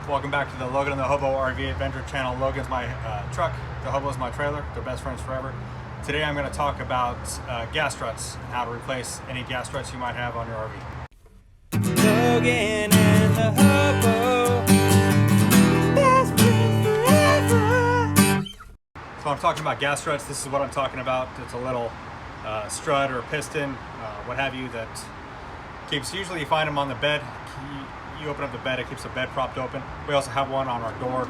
Welcome back to the Logan and the Hobo RV Adventure channel. Logan's my truck, the Hobo's my trailer. They're best friends forever. Today I'm going to talk about gas struts and how to replace any gas struts you might have on your RV. Logan and the Hobo, best friends forever. So I'm talking about gas struts. This is what I'm talking about. It's a little strut or piston, what have you, that keeps, usually you find them on the bed. You open up the bed, it keeps the bed propped open. We also have one on our door.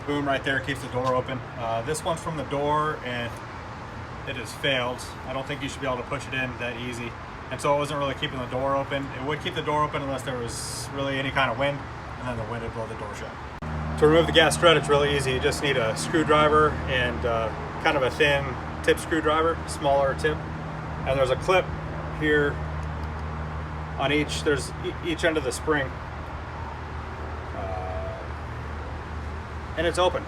Boom, right there, keeps the door open. This one's from the door and it has failed. I don't think you should be able to push it in that easy. And so it wasn't really keeping the door open. It would keep the door open unless there was really any kind of wind, and then the wind would blow the door shut. To remove the gas strut, it's really easy. You just need a screwdriver and kind of a thin tip screwdriver, smaller tip. And there's a clip here on each, there's each end of the spring. And it's open.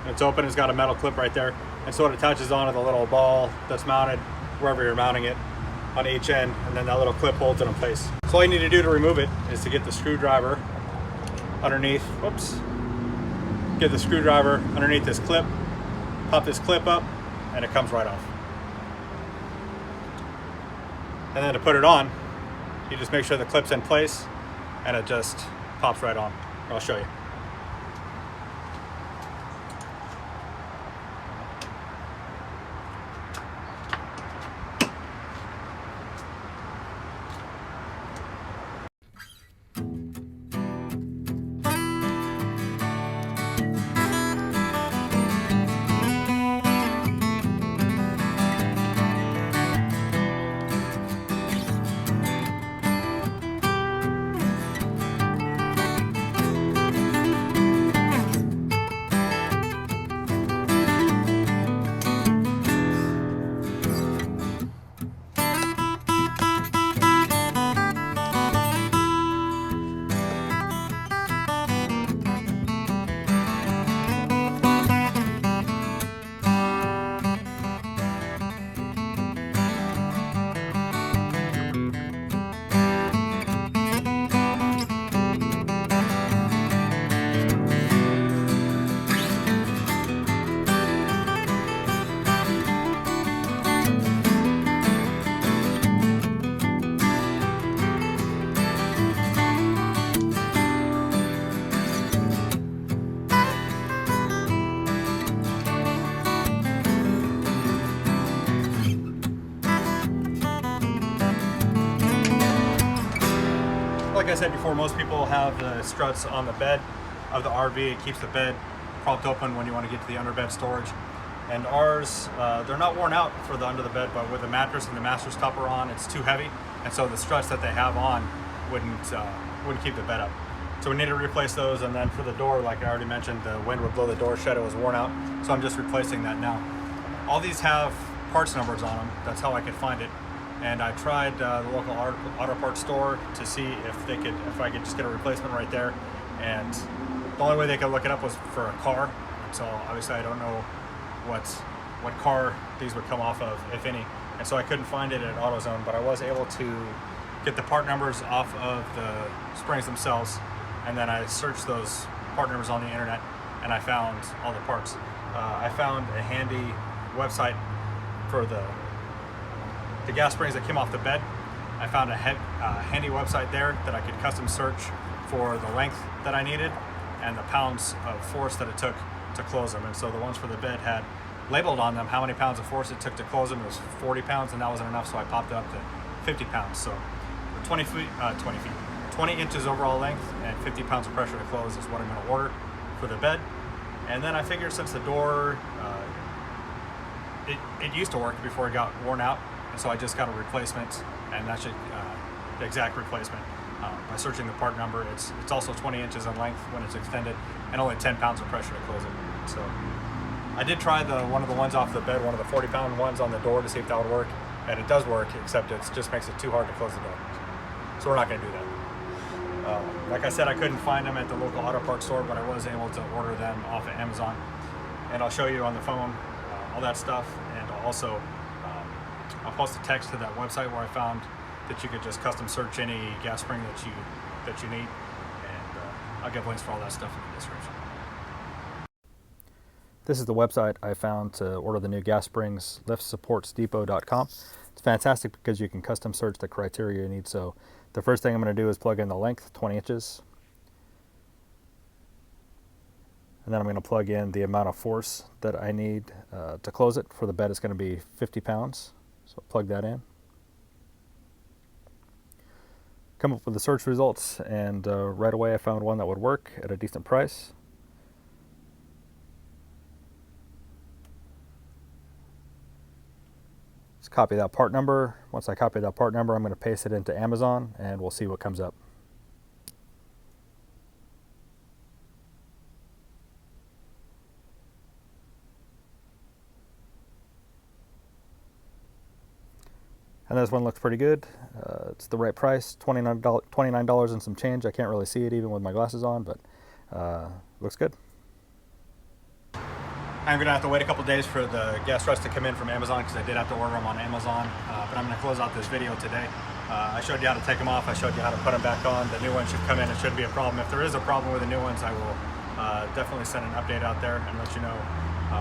It's open, it's got a metal clip right there. And so it attaches onto the little ball that's mounted wherever you're mounting it on each end, and then that little clip holds it in place. So all you need to do to remove it is to get the screwdriver underneath, whoops, get the screwdriver underneath this clip, pop this clip up, and it comes right off. And then to put it on, you just make sure the clip's in place and it just pops right on. I'll show you. Like I said before, most people have the struts on the bed of the RV. It keeps the bed propped open when you want to get to the underbed storage. And ours, they're not worn out for the under the bed, but with the mattress and the master's topper on, it's too heavy. And so the struts that they have on wouldn't keep the bed up. So we need to replace those. And then for the door, like I already mentioned, the wind would blow the door shut. It was worn out. So I'm just replacing that now. All these have parts numbers on them. That's how I could find it. And I tried the local auto parts store to see if I could just get a replacement right there. And the only way they could look it up was for a car. So obviously I don't know what car these would come off of, if any. And so I couldn't find it at AutoZone, but I was able to get the part numbers off of the springs themselves. And then I searched those part numbers on the internet and I found all the parts. I found a handy website for the gas springs that came off the bed. I found a handy website there that I could custom search for the length that I needed and the pounds of force that it took to close them. And so the ones for the bed had labeled on them how many pounds of force it took to close them. It was 40 pounds, and that wasn't enough, so I popped it up to 50 pounds. So 20 inches overall length and 50 pounds of pressure to close is what I'm going to order for the bed. And then I figured since the door, it used to work before it got worn out, and so I just got a replacement, and that's the exact replacement. By searching the part number, it's also 20 inches in length when it's extended, and only 10 pounds of pressure to close it. So I did try one of the ones off the bed, one of the 40-pound ones on the door to see if that would work, and it does work, except it just makes it too hard to close the door. So we're not going to do that. Like I said, I couldn't find them at the local auto parts store, but I was able to order them off of Amazon. And I'll show you on the phone all that stuff, and also I'll post a text to that website where I found that you could just custom search any gas spring that you need, and I'll give links for all that stuff in the description. This is the website I found to order the new gas springs, liftsupportsdepot.com. It's fantastic because you can custom search the criteria you need. So the first thing I'm going to do is plug in the length, 20 inches. And then I'm going to plug in the amount of force that I need to close it. For the bed, it's going to be 50 pounds. So plug that in. Come up with the search results, and right away I found one that would work at a decent price. Just copy that part number. Once I copy that part number, I'm going to paste it into Amazon, and we'll see what comes up. And this one looks pretty good. It's the right price, $29 and some change. I can't really see it even with my glasses on, but looks good. I'm going to have to wait a couple days for the gas struts to come in from Amazon because I did have to order them on Amazon. But I'm going to close out this video today. I showed you how to take them off. I showed you how to put them back on. The new ones should come in. It shouldn't be a problem. If there is a problem with the new ones, I will definitely send an update out there and let you know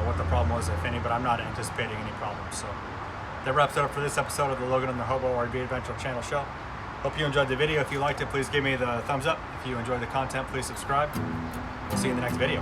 what the problem was, if any. But I'm not anticipating any problems. So that wraps it up for this episode of the Logan and the Hobo RV Adventure Channel show. Hope you enjoyed the video. If you liked it, please give me the thumbs up. If you enjoyed the content, please subscribe. We'll see you in the next video.